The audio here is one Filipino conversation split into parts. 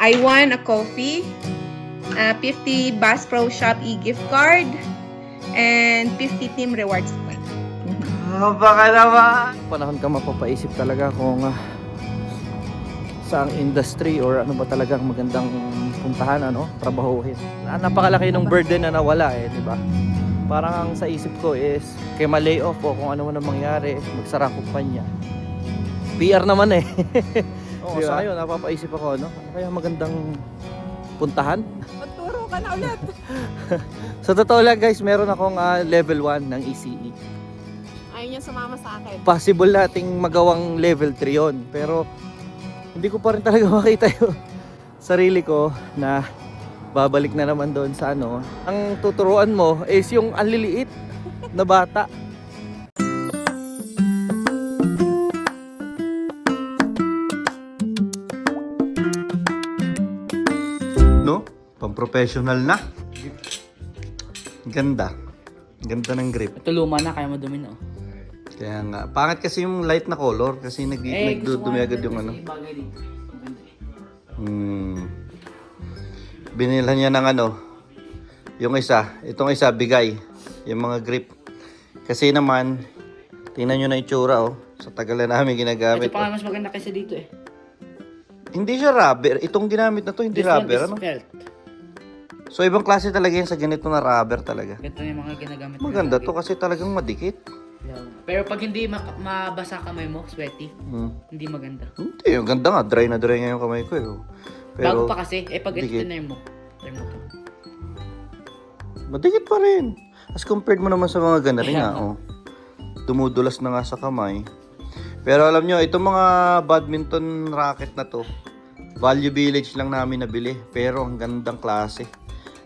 I won a coffee, 50 Bass Pro Shop e-gift card, and 50 Team Rewards point. Baka naman! Panahon ka mapapaisip talaga kung saang industry or ano ba talagang magandang puntahan, trabahuhin. Napakalaki ng burden na nawala di ba? Parang ang sa isip ko is kay ma-lay off o kung ano man ang mangyari, magsara kumpanya. PR naman Oo, diba? Sa ngayon napapaisip ako, ano kaya magandang puntahan? Magturo ka na ulit. Sa totoo lang guys, meron akong level 1 ng ECE. Ayaw niya sumama sa akin. Possible nating magawang level 3 yon, pero hindi ko pa rin talaga makita yung sarili ko na babalik na naman doon sa ang tuturuan mo is yung anliliit na bata. No? Pang-professional na. Ganda. Ganda ng grip. Ito luma na, kaya madumi na. Kaya nga. Pangit kasi yung light na color kasi nagdudumi agad yung Binilhan niya ng yung itong isa bigay, yung mga grip. Kasi naman, tingnan nyo na itsura sa tagal na namin ginagamit. Ito pa mas maganda kaysa dito Hindi siya rubber, itong ginamit na to hindi This rubber, one is felt. So ibang klase talaga yan sa ganito na rubber talaga. Ito yung mga ginagamit. Maganda to kasi talagang madikit. Pero pag hindi mabasa kamay mo, sweaty, hindi maganda. Hindi, yung ganda nga, dry na dry nga yung kamay ko Bago pa kasi, pag ito dikit. tinay mo, Madikit pa rin. As compared mo naman sa mga ganari nga, dumudulas na nga sa kamay. Pero alam nyo, itong mga badminton racket na to, Value Village lang namin nabili. Pero ang gandang klase.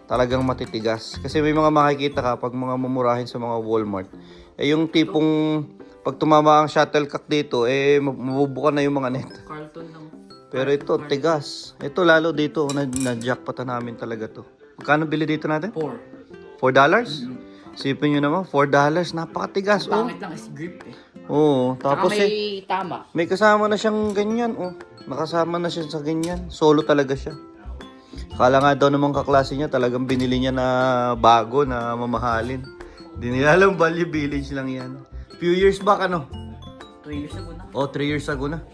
Talagang matitigas. Kasi may mga makikita ka pag mga mumurahin sa mga Walmart. Yung tipong pag tumama ang shuttlecock dito, mabubuka na yung mga net. Carlton lang. Pero ito, tigas. Ito lalo dito, na-jackpotan namin talaga to. Magkano bili dito natin? $4? Sipin nyo naman, $4, napakatigas. Pangit lang is grip Oo, tapos Saka may tama. may kasama na siyang ganyan. Nakasama na siya sa ganyan. Solo talaga siya. Kala nga daw naman kaklase niya, talagang binili niya na bago na mamahalin. Hindi nila alam, Value Village lang yan. Few years back 2 years ago na. 3 years ago na.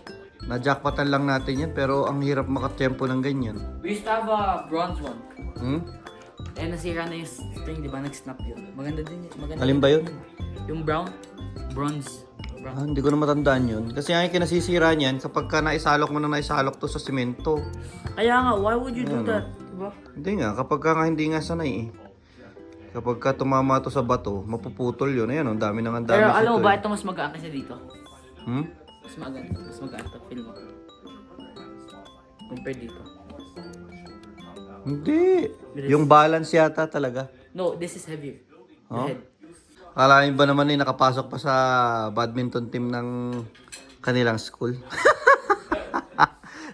Na-jackpotan lang natin yan, pero ang hirap makatiyempo ng ganyan. We used to have a bronze one. Nasira na yung string, di ba? Nag-snap yun. Maganda din yun. Alin ba yun? Yung brown, bronze. Hindi ko na matandaan yun. Kasi ang kinasisira niyan, kapag ka naisalok mo na naisalok to sa simento. Kaya nga, why would you do that? Diba? Hindi nga, kapag ka nga hindi nga sanay Kapag ka tumama to sa bato, mapuputol yun. Ayan, ang dami nang Pero alam mo ba, ito mas magaan kasi dito? Mas magaan ito, feel mo. Compare dito. Hindi. Yung balance yata talaga. No, this is heavier. The head. Akalain ba naman nakapasok pa sa badminton team ng kanilang school?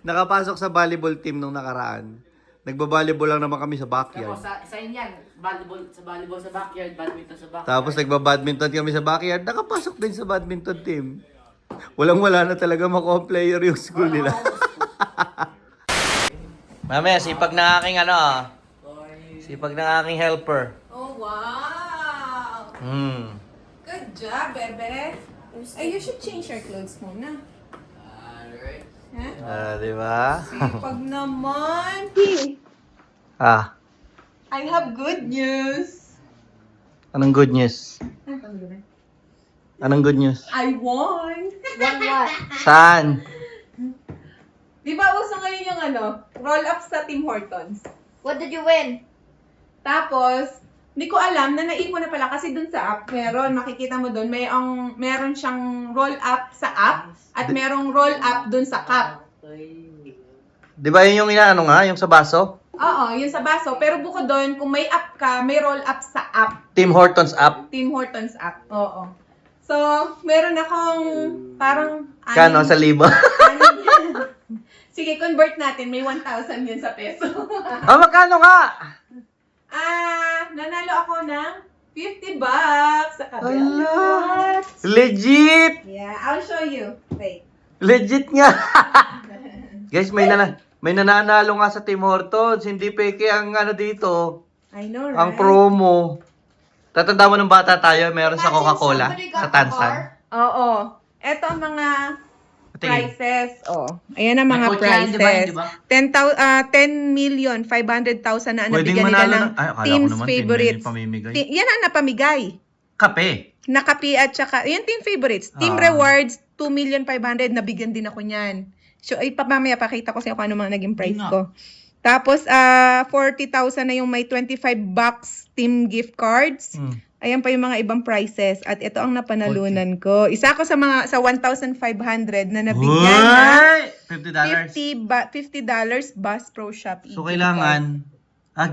Nakapasok sa volleyball team nung nakaraan. Nagba-volleyball lang naman kami sa backyard. Tapos sa inyan, volleyball sa backyard, badminton sa backyard. Tapos nagba-badminton kami sa backyard. Nakapasok din sa badminton team. Walang-wala na talaga mako-player yung school nila. Mamaya, sipag ng aking sipag ng aking helper. Oh, wow! Good job, bebe. Ay, you should change your clothes muna. Alright. Di ba? Sipag naman. I have good news. Anong good news? Anong good news? I won. Won what? Saan? Di ba uso ngayon yung roll up sa Tim Hortons? What did you win? Tapos, hindi ko alam na naipon na pala kasi dun sa app, makikita mo dun, meron siyang roll up sa app at merong roll up dun sa cup. Di ba yun yung yung sa baso? Oo, yun sa baso. Pero bukod dun, kung may app ka, may roll up sa app. Tim Hortons app? Tim Hortons app, oo. So, meron akong parang... Kano? Sa libo? Sige, convert natin. May 1,000 yun sa peso. Magkano nga? Nanalo ako ng $50 sa kabila. What? Legit! Yeah, I'll show you. Wait. Legit nga! Guys, may May nananalo nga sa Tim Hortons. Hindi peke ang ano dito. I know, right? Ang promo. Tatanda mo ng bata tayo, meron sa Coca-Cola, sa Tansan. Oo. Ito ang mga Tingin. prices. Ayan ang mga May kotse yan, di ba? prices. Di ba? 10,500,000 na Pwedeng nabigyan nila manalo ng ng... Ay, akala ko team's naman, 10 favorites. million pamimigay. Yan ang napamigay. Kape. Nakapi at saka, yung team favorites. Team rewards, 2,500,000. Nabigyan din ako niyan. So, mamaya pakita ko sa iyo kung ano mga naging price Yun nga. ko. Tapos, 40,000 na yung may 25 bucks team gift cards. Ayan pa yung mga ibang prices. At ito ang napanalunan ko. Isa ako sa 1,500 na nabigyan na $50 Bass Pro Shop. So, kailangan,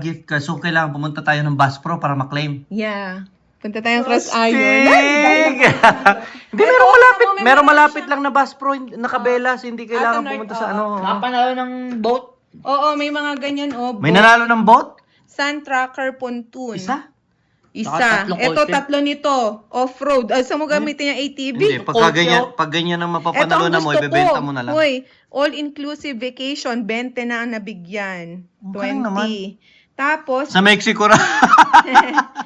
gift ka. So, kailangan pumunta tayo ng Bass Pro para maklaim. Yeah. Punta tayong Cross Iron. Hindi, merong malapit. Merong malapit lang na Bass Pro, nakabelas. Hindi kailangan North, pumunta sa ano. Nakapanalo ng boat. Oo, may mga ganyan. May nanalo ng boat? Sun Tracker Pontoon. Isa? Isa. Tatlong Ito, kotse. tatlo nito. Off-road. Saan mo gamitin yung ATV? Hindi, pag ganyan ang mapapanalo na mo, ibebenta mo na lang. Hoy, all-inclusive vacation, 20 na ang nabigyan. Okay 20. naman. Tapos, Sa Mexico na.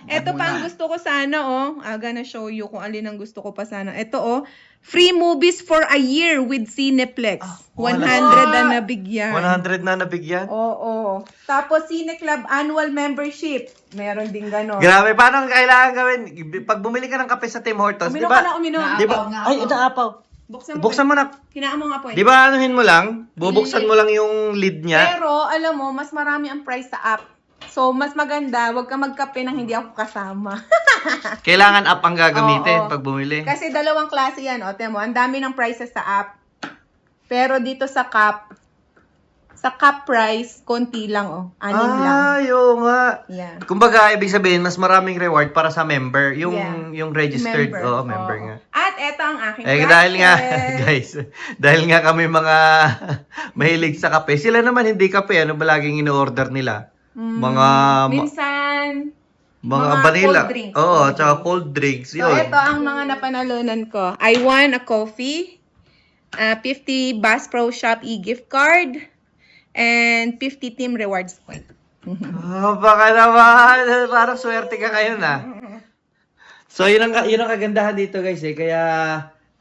ito pa ang gusto ko sana, I'm gonna show you kung alin ang gusto ko pa sana. Ito, free movies for a year with Cineplex. 100 ang nabigyan. 100 na nabigyan? Oo. Tapos, Cine Club annual membership. Meron din gano'n. Grabe, paano kailangan gawin? Pag bumili ka ng kape sa Tim Hortons, di Uminom ka na, ba? uminom. Di ba? Ay, ito apaw. Buksan mo na. Hinaan mo nga po. Di ba anuhin mo lang? Bubuksan mo lang yung lid niya. Pero, alam mo, mas marami ang price sa app. So, mas maganda, wag ka magkape nang hindi ako kasama. Kailangan app ang gagamitin Oo. pag bumili. Kasi dalawang klase yan, Tiyan mo. Ang dami ng prices sa app. Pero dito sa cup price, konti lang, 6 lang. Oo nga. Yan. Kumbaga, ibig sabihin, mas maraming reward para sa member. Yung, Yeah. yung registered. Oo, member Oo. nga. At eto ang aking Dahil nga, prices. guys, dahil nga kami mga mahilig sa kape, sila naman hindi kape. Ano ba laging in-order nila? Minsan, Mga mga vanilla. cold drinks. Oo, tsaka cold drinks. so Yun. ito ang mga napanalunan ko. I won a coffee, 50 Bass Pro Shop e-gift card, and 50 team rewards point. Baka naman. Parang swerte ka kayo na. So, yun ang kagandahan dito, guys. Kaya,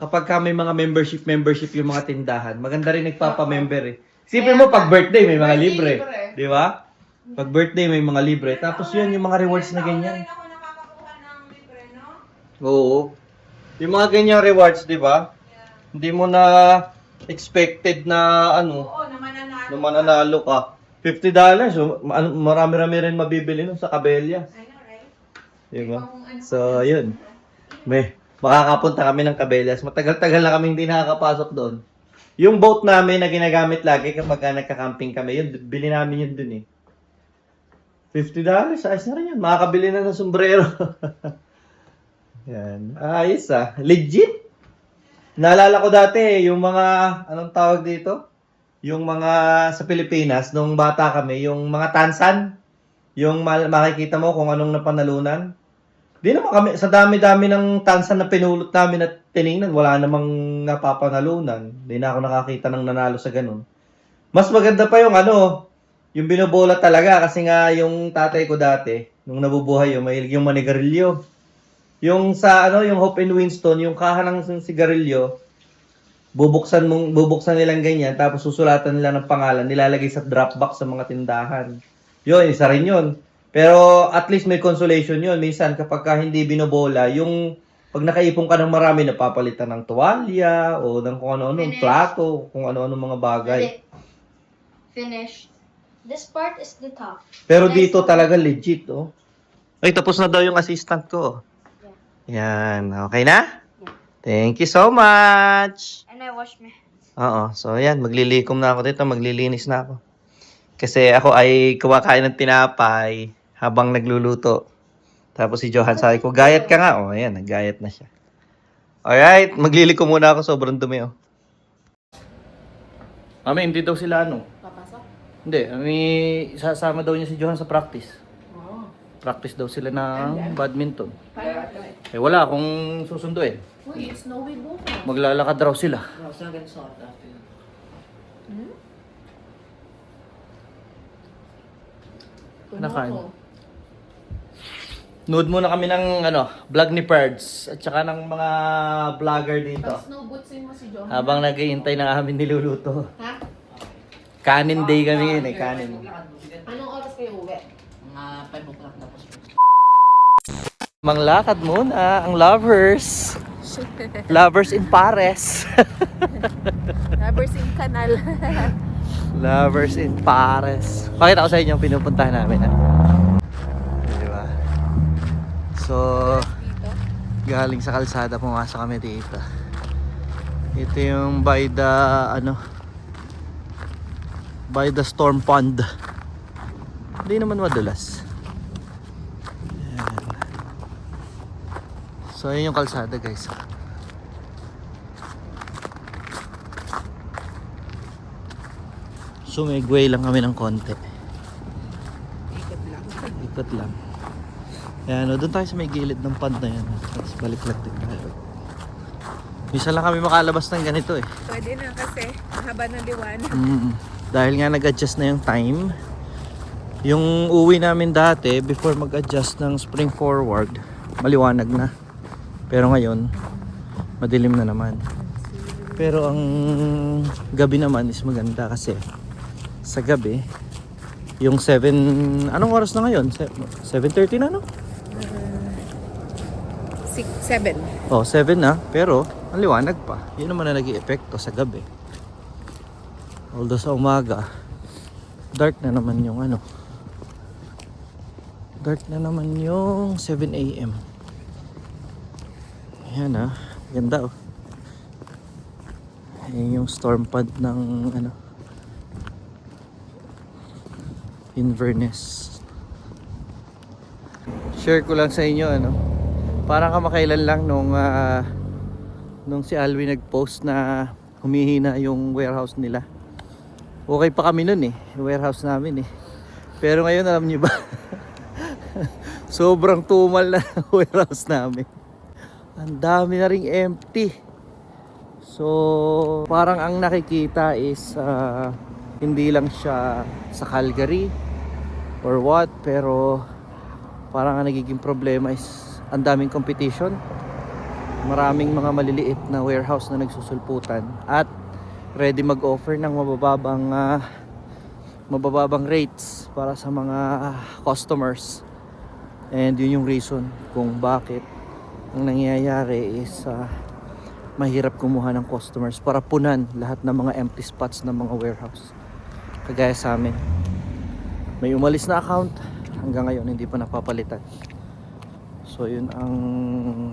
kapag ka may mga membership yung mga tindahan, maganda rin nagpapa-member eh. Sipin mo, pag birthday, may mga libre. Di ba? Pag birthday, may mga libre. Tapos yun, yung mga rewards na ganyan. Ako nakakakuha ng libre, no? Oo. Yung mga ganyang rewards, di ba? Hindi mo na expected na Oo, naman na mananalo ka. $50. So, marami-rami rin mabibili nun sa Cabellas. I know, right? Di ba? So, yun. Makakapunta kami ng Cabellas. Matagal-tagal na kami hindi nakakapasok doon. Yung boat namin na ginagamit lagi kapag nagka-camping kami, yun, bili namin yun dun eh. $50? Ayos na rin yun. Makakabili na ng sombrero. Yan. Ayos ah. Legit. Naalala ko dati, yung mga, anong tawag dito? Yung mga sa Pilipinas, nung bata kami, yung mga tansan. Yung makikita mo kung anong napanalunan. Di naman kami, sa dami-dami ng tansan na pinulot namin at tiningnan, wala namang napapanalunan. Di na ako nakakita ng nanalo sa ganun. Mas maganda pa yung yung binobola talaga kasi nga yung tatay ko dati, nung nabubuhay yung mahilig yung manigarilyo. Yung sa yung Hope and Winston, yung kahanang sigarilyo, bubuksan nilang ganyan tapos susulatan nila ng pangalan, nilalagay sa drop box sa mga tindahan. Yun, isa rin yun. Pero at least may consolation yun. Minsan kapag hindi binobola, yung pag nakaipon ka ng marami, napapalitan ng tuwalya o ng kung ano-ano, plato, kung ano-ano mga bagay. Finish. This part is the top. Pero dito talaga legit, oh. Ay, tapos na daw yung assistant ko. Yan, okay na? Thank you so much. And I wash my hands. Oo, so yan, maglilikom na ako dito, maglilinis na ako. Kasi ako ay kumakain ng tinapay habang nagluluto. Tapos si Johan sabi ko, gayat ka nga. Oh, ayan, naggayat na siya. Alright, maglilikom muna ako, sobrang dumi, oh. Mami, hindi daw sila Papasok? Hindi, sasama daw niya si Johan sa practice. Oo. Practice daw sila ng badminton. Eh wala akong susunduin. Uy, it's snowy bukas. Maglalakad raw sila. Saan ganito sa atin? Nakain. Nude muna kami ng vlog ni Perds at saka ng mga vlogger dito. Snowbootsin mo si John. Habang naghihintay ng aming niluluto. Ha? Kanin day kami yun kanin. Anong oras kayo uwi? Mga 5 o'clock na po. Manglakad muna ang lovers. Lovers in Pares. Lovers in Canal. Lovers in Pares. Pakita ko sa inyo yung pinupuntahan namin. Diba? So, galing sa kalsada, pumasok kami dito. Ito yung by the storm pond. Hindi naman madulas. Ayan. So, yun yung kalsada, guys. Sumigway lang kami ng konti. Ikot lang. Ayan, doon tayo sa may gilid ng pond na yan. Tapos balik lang din tayo. Misa lang kami makalabas ng ganito eh. Pwede na kasi. Haba ng liwan. Dahil nga nag-adjust na yung time. Yung uwi namin dati, before mag-adjust ng spring forward, maliwanag na. Pero ngayon, madilim na naman. Pero ang gabi naman is maganda kasi sa gabi, yung 7, anong oras na ngayon? 7:30 na, no? 7. Oh, 7 na, pero ang liwanag pa. Yun naman na nag-i-epekto sa gabi. Although sa umaga, dark na naman yung dark na naman yung 7 AM. Ayan ganda oh. Ayan yung storm pond ng Inverness. Share ko lang sa inyo parang kamakailan lang nung si Alwi nag-post na humihina yung warehouse nila. Okay pa kami nun yung warehouse namin Pero ngayon alam niyo ba sobrang tumal na warehouse namin. Ang dami na ring empty. So parang ang nakikita is hindi lang siya sa Calgary or what, pero parang ang nagiging problema is ang daming competition. Maraming mga maliliit na warehouse na nagsusulputan at ready mag-offer ng mabababang rates para sa mga customers. And yun yung reason kung bakit ang nangyayari is mahirap kumuha ng customers para punan lahat ng mga empty spots ng mga warehouse. Kagaya sa amin, may umalis na account, hanggang ngayon hindi pa napapalitan. So yun ang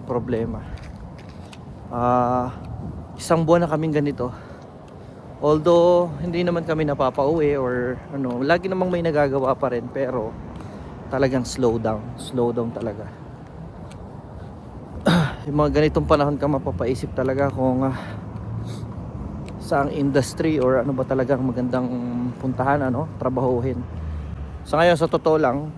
problema. Isang buwan na kaming ganito. Although hindi naman kami napapauwi or lagi namang may nagagawa pa rin, pero talagang slow down talaga. Yung mga ganitong panahon ka mapapaisip talaga kung saang industry or ano ba talagang magandang puntahan, trabahuhin. Sa ngayon, sa totoo lang,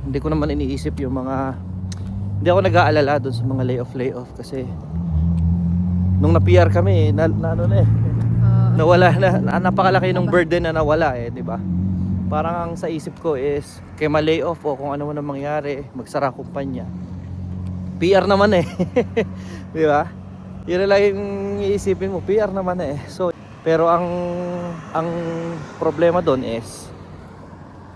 hindi ko naman iniisip yung hindi ako nag-aalala doon sa mga layoff kasi nung na-PR kami, nawala na, napakalaki ng burden na nawala di ba? Parang ang sa isip ko is kay ma-layoff o kung ano man ang mangyari, magsara kumpanya. PR naman di ba? Yun na lang yung iisipin mo, PR naman So, pero ang problema doon is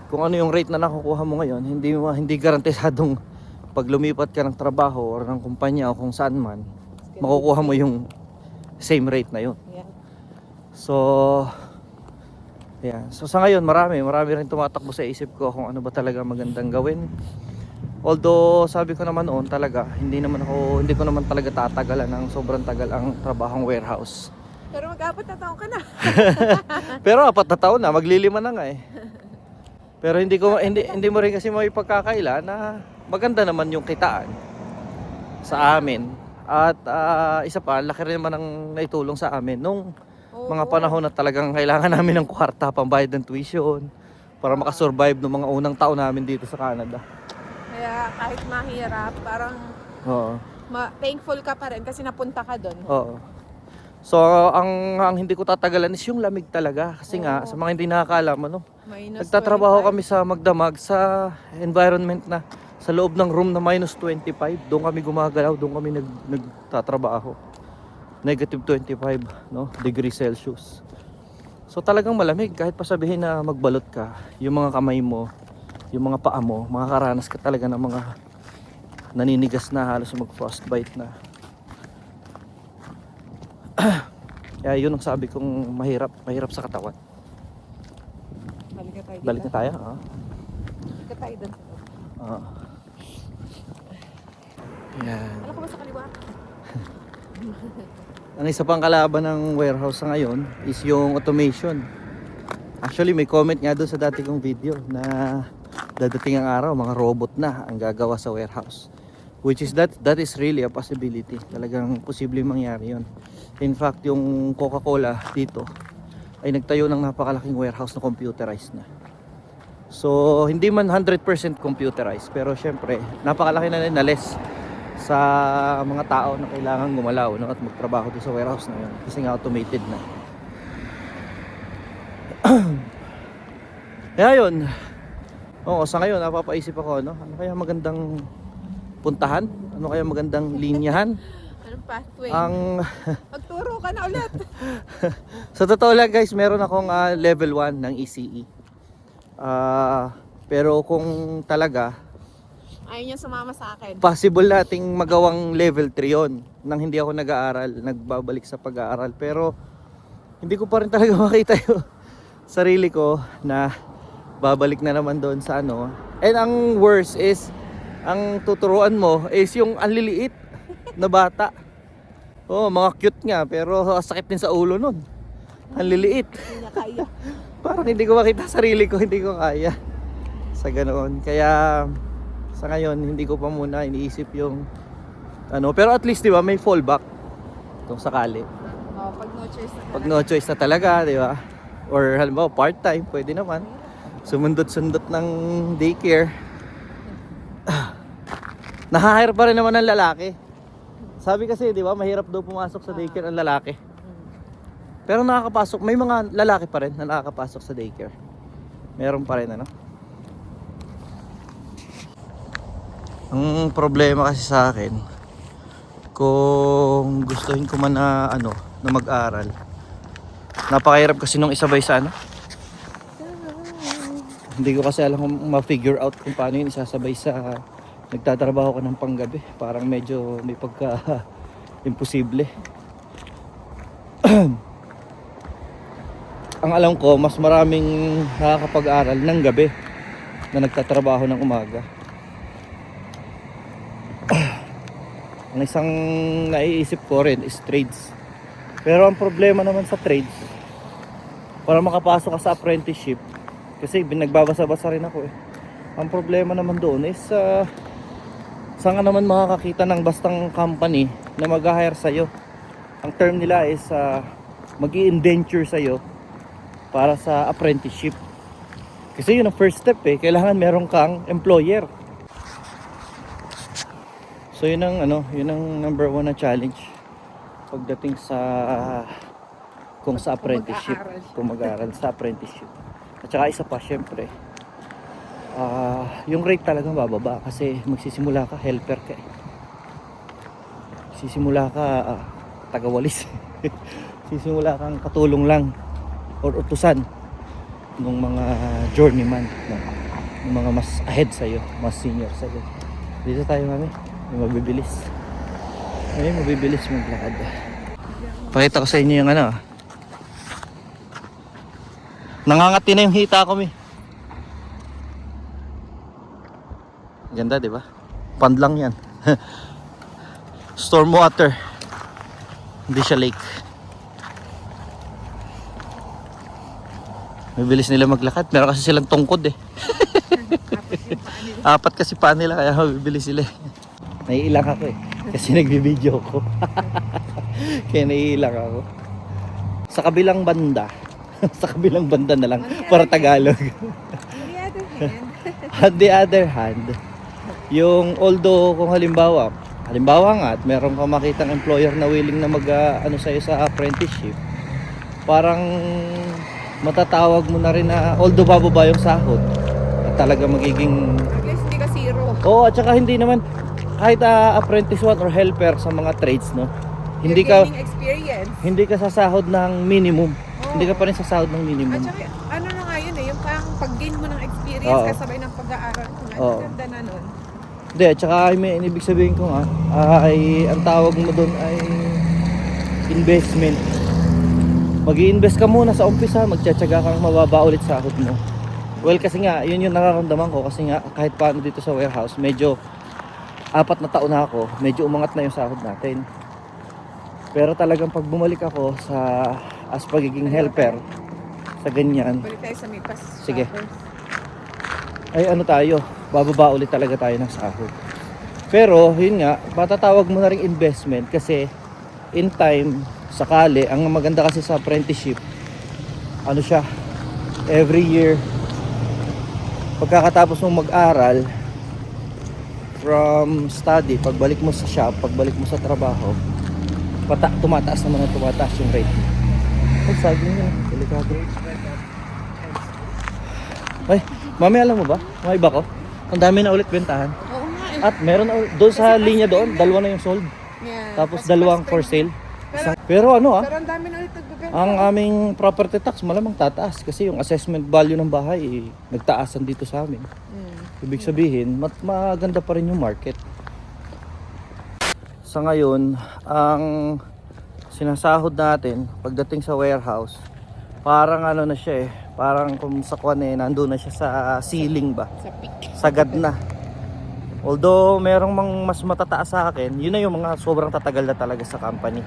kung ano yung rate na nakukuha mo ngayon, hindi garantisadong pag lumipat ka ng trabaho or ng kumpanya o kung saan man, makukuha mo yung same rate na yun. So, sa ngayon marami rin tumatakbo sa isip ko kung ano ba talaga magandang gawin. Although sabi ko naman noon talaga, hindi ko naman talaga tatagalan ng sobrang tagal ang trabahong warehouse. Pero mag-apat na taon ka na. Pero 4 na taon na, maglilima na nga Pero hindi mo rin kasi maipagkakaila na maganda naman yung kitaan sa amin. At isa pa, laki rin naman ang naitulong sa amin nung mga panahon na talagang kailangan namin ng kwarta, pambayad ng tuition para makasurvive ng mga unang taon namin dito sa Canada. Kaya kahit mahirap, parang thankful ka pa rin kasi napunta ka doon. Oo. So ang hindi ko tatagalan is yung lamig talaga kasi nga sa mga hindi nakakaalam Nagtatrabaho kami sa magdamag sa environment na sa loob ng room na -25. Doon kami gumagalaw, doon kami nagtatrabaho. -25, no, degree Celsius. So talagang malamig kahit pa sabihin na magbalot ka, yung mga kamay mo, yung mga paa mo, makakaranas ka talaga ng mga naninigas na, halos mag-frostbite na. Kaya yun ang sabi kong mahirap sa katawan. Balik na tayo, ha? Balik tayo doon. Yan. Alam ko ba sa kaliwa? Ang isa pang kalaban ng warehouse sa ngayon is yung automation. Actually, may comment nga doon sa dati kong video na dadating ang araw, mga robot na ang gagawa sa warehouse. Which is that is really a possibility. Talagang posibleng mangyari yun. In fact, yung Coca-Cola dito ay nagtayo ng napakalaking warehouse na computerized na. So, hindi man 100% computerized, pero syempre, napakalaki na rin na less sa mga tao na kailangan gumalaw, no, at magtrabaho doon sa warehouse na yun kasi nga automated na. Kaya yun. Oo, sa ngayon napapaisip ako, no, ano kaya magandang puntahan? Ano kaya magandang linyahan? Anong pathway? Magturo ka na ulit. Sa totoo lang guys, meron akong level 1 ng ECE. Pero kung talaga Ayaw niya sumama sa akin. possible nating magawang level 3 yon nang hindi ako nag-aaral, nagbabalik sa pag-aaral. Pero hindi ko pa rin talaga makita yung sarili ko na babalik na naman doon sa ano. And ang worst is, ang tuturuan mo is yung anliliit na bata. Oh, mga cute nga, pero sakit din sa ulo nun. Anliliit. Hindi niya kaya. Parang hindi ko makita sarili ko, hindi ko kaya sa ganoon. Kaya sa ngayon hindi ko pa muna iniisip yung ano, pero at least 'di ba may fallback kung sakali. Oh, pag no choice na Pag no choice na talaga, 'di ba? Or halimbawa part-time, pwede naman. Sumundot-sundot ng daycare. Nahahire pa rin naman ng lalaki. Sabi kasi, 'di ba, mahirap daw pumasok sa daycare ang lalaki. Pero nakakapasok, may mga lalaki pa rin na nakakapasok sa daycare. Meron pa rin, ano? Ang problema kasi sa akin, kung gustuhin ko man na ano, na mag-aral, napakahirap kasi nung isabay sa ano. Hindi ko kasi alam kung ma-figure out kung paano yun isasabay sa nagtatrabaho ko ng panggabi. Parang medyo may pagka imposible. Ang alam ko, mas maraming nakakapag-aral ng gabi na nagtatrabaho ng umaga. Ang isang naiisip ko rin is trades. Pero ang problema naman sa trades, para makapasok ka sa apprenticeship, kasi nagbabasa-basa rin ako eh. Ang problema naman doon is saan ka naman makakakita ng bastang company na mag-hire sa'yo. Ang term nila is mag-i-indenture sa'yo para sa apprenticeship. Kasi yun ang first step eh. Kailangan meron kang employer. So yun ang ano, yun ang number 1 na challenge pagdating sa kung sa apprenticeship, kung mag-aaral sa apprenticeship. At saka isa pa syempre, yung rate talagang bababa kasi magsisimula ka, helper ka eh. Sisimula ka tagawalis. Sisimula kang katulong lang or utusan ng mga journeyman, ng mga mas ahead sa'yo, mas senior sa'yo. Dito tayo, mami. May mabibilis. May mabibilis maglakad. Pakita ko sa inyo yung ano. Nangangati na yung hita ko, mi. Ganda, di ba? Pandlang yan. Storm water. Hindi siya lake. Mabilis nila maglakad. Meron kasi silang tungkod eh. Apat kasi pa nila kaya mabibilis sila. Naiilang ako eh. Kasi nagbibideo ko. Kaya naiilang ako. Sa kabilang banda. Sa kabilang banda na lang. Para Tagalog. On the other hand, yung although kung halimbawa nga at meron kang makitang employer na willing na mag ano sa'yo sa apprenticeship, parang matatawag mo na rin na although bababa yung sahod, at talaga magiging At least hindi ka zero. Oo, at saka hindi naman kahit apprentice one or helper sa mga trades, no. Hindi You're ka gaining experience. hindi ka sasahod ng minimum. Oo. Hindi ka pa rin sasahod ng At minimum. saka, ano na nga yun eh, yung parang pag-gain mo ng experience Oo. kasabay ng pag-aaral mo. Oo. Ang ganda na nun. Hindi, at saka may ibig sabihin ko nga ay ang tawag mo doon ay investment. Mag-i-invest ka muna sa umpisa, magtsatsaga kang mababa ulit sahod mo. Well, kasi nga, yun yung nararamdaman ko kasi nga kahit paano dito sa warehouse, medyo 4 na taon na ako, medyo umangat na yung sahod natin. Pero talagang pag bumalik ako sa as pagiging helper sa ganyan, Balik tayo sa may pas. Sige. ay ano tayo, bababa ulit talaga tayo ng sahod. Pero yun nga, matatawag mo na ring investment kasi in time, sakali, ang maganda kasi sa apprenticeship, ano siya, every year, pagkakatapos mo mag-aral, from study, pagbalik mo sa shop, pagbalik mo sa trabaho, tumataas naman ang tumataas yung rate. Ay, sabi niya, delikado. Ay, mami, alam mo ba? Mga iba ko, ang dami na ulit bentahan. Oo nga eh. At meron na doon sa linya doon, 2 na yung sold. Yeah. Tapos Kasi 2 mas for 20. sale. Pero ano Pero ang dami na ulit nagbebenta. ang aming property tax malamang tataas kasi yung assessment value ng bahay nagtaasan dito sa amin. Ibig sabihin, maganda pa rin yung market. Sa ngayon, ang sinasahod natin pagdating sa warehouse, parang ano na siya eh, parang kung sa kwan eh, nandun na siya sa ceiling ba? Sa peak. Sagad na. Although merong mas matataas sa akin, yun na yung mga sobrang tatagal na talaga sa company.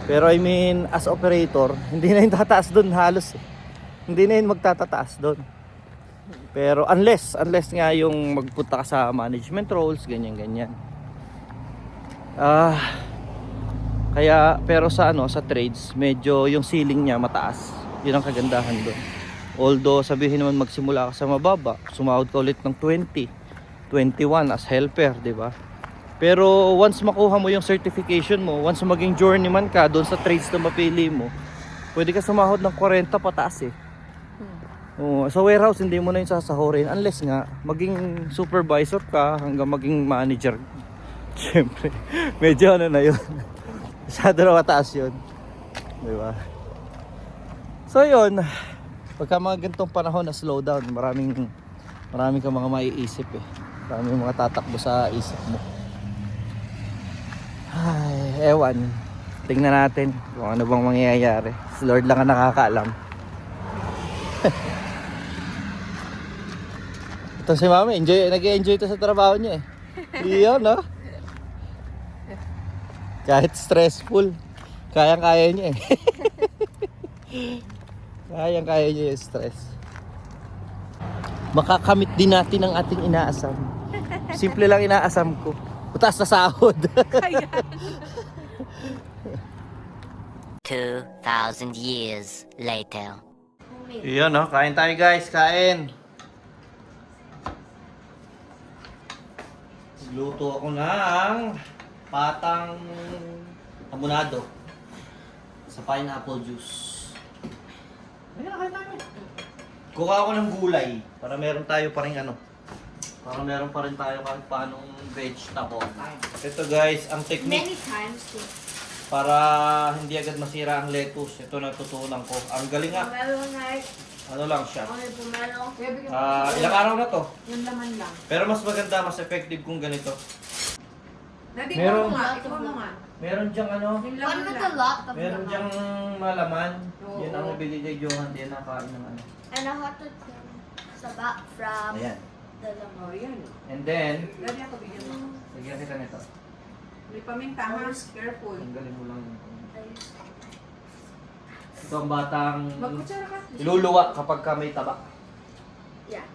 Pero I mean, as operator, hindi na yung tataas doon halos. Hindi na yung magtatataas doon. Pero unless nga yung magpunta ka sa management roles, ganyan. Kaya pero sa sa trades, medyo yung ceiling niya mataas. Yun ang kagandahan doon. Although sabihin naman magsimula ka sa mababa, sumahod ka ulit ng 20, 21 as helper, 'di ba? Pero once makuha mo yung certification mo, once maging journeyman ka doon sa trades na mapili mo, pwede ka sumahod ng 40 pataas eh. Sa warehouse hindi mo na yung sasahurin unless nga maging supervisor ka hanggang maging manager. Siyempre, medyo ano na yun. Masyado na mataas yun. Diba? So yun, pagka mga ganitong panahon na slow down, maraming kang mga maiisip eh. Maraming mga tatakbo sa isip mo. Ay, ewan. Tingnan natin kung ano bang mangyayari. Si Lord lang ang nakakaalam. Ito si Mami, nag-enjoy ito sa trabaho niya eh. Iyon, no? Kahit stressful, kayang-kaya niya eh. Kayang-kaya niya yung stress. Makakamit din natin ang ating inaasam. Simple lang inaasam ko. Mataas na sahod. 2,000 years later. Iyon, no? Kain tayo guys, kain. Luto ako ng patang hamonado sa pineapple juice. Ayun, kain tayo. Kuha ako ng gulay para meron tayo pa rin para meron pa rin tayo kahit paanong vegetable. Ito guys, ang technique Many times too. para hindi agad masira ang lettuce. Ito natutunan ko. Ang galing nga. Pomelo night. Ano lang siya. Only pomelo. Ilang araw na to. Yung laman lang. Pero mas maganda, mas effective kung ganito. Natin Meron. mo nga. Ikaw mo nga. Meron diyang Yung One laman with a lang. lot of meron lemon. diyang malaman. Oo. Yan ang nabili kay Johan. Yan ang kain ng And a hot dog saba from Ayan. the lemon. Oh, yan. And then, Dali ako bigyan mo. lagyan kita nito. May paminta ha. Careful. Tanggalin mo lang yung ito ang batang Magkutsara ka. iluluwa kapag ka may taba. Yeah.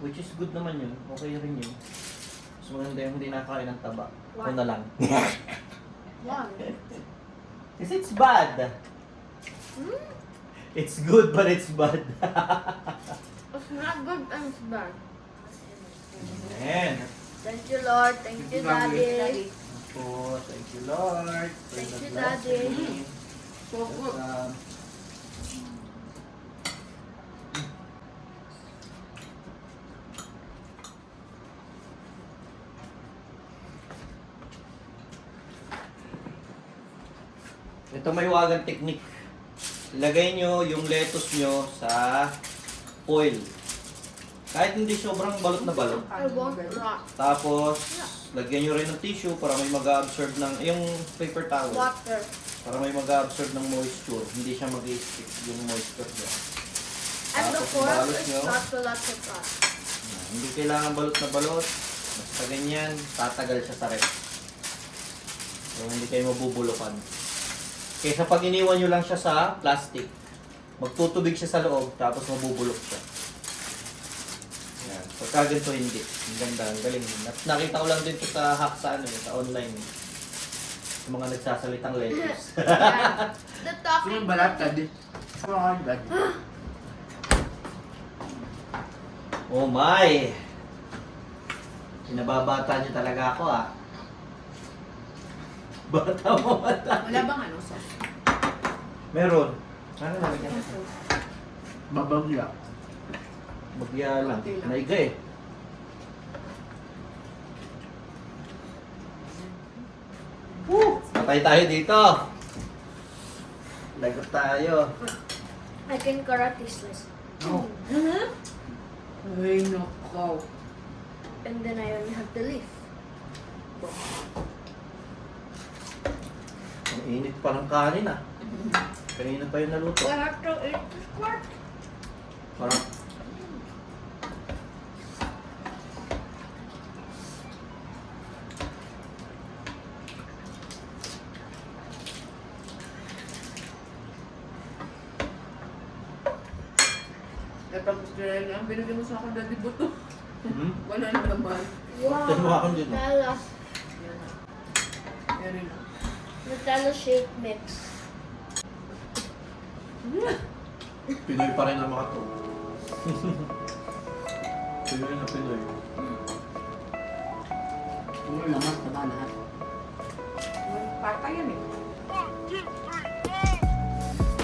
Which is good naman yun. Okay rin yun. Mas maganda yung hindi nakakain ng taba. Ito na lang. Yeah. Kasi it's bad. It's good but it's bad. It's not good and it's bad. Ayan. Thank you, Lord. Thank you, Daddy. Oh, thank you Lord. Thank you, God bless Daddy. you. So good. Ito may wagang technique. Ilagay nyo yung lettuce nyo sa foil. Kahit hindi sobrang balot na balot. I won't rock. Tapos, lagyan nyo rin ng tissue para may mag-absorb ng, yung paper towel. Water. Para may mag-absorb ng moisture. Hindi siya mag-stick yung moisture niya. And the Tapos, fourth balot is nyo. not to let it rot. Hindi kailangan balot na balot. Basta ganyan, tatagal siya sa rep. So, hindi kayo mabubulukan. Kaysa pag iniwan nyo lang siya sa plastic, magtutubig siya sa loob, tapos mabubulok siya. Yan. Pagka ganito hindi. Ang ganda, ang galing. Nakita ko lang din ito sa hack sa, sa online. Sa mga nagsasalitang lettuce. Yeah. The talking. Oh my! Pinababata niyo talaga ako ah. Bata mo bata. Wala bang ano, sauce? Meron. Ano nalagyan natin? Babagya. Bagya lang. Konti lang. Naiga eh. Woo! Patay tayo dito. Lagot tayo. I can karate slice. Oh. Ay, nako. And then I only have to leave. Ang init pa ng kanin ah. Kanina pa yung naluto. I have to eat this part. Parang Tapos kaya ang binigyan mo sa akin dati buto. Wala na naman. Tignan mo ako dito. Nutella. Yan na. Yan rin na. Nutella shake mix. Pinoy pa rin ang mga to. Pinoy na Pinoy. Puro laman, taba lahat. Pata yan eh.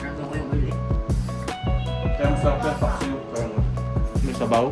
Nandun ko yung oil eh. Kaya masarap yung paksiw. May sabaw.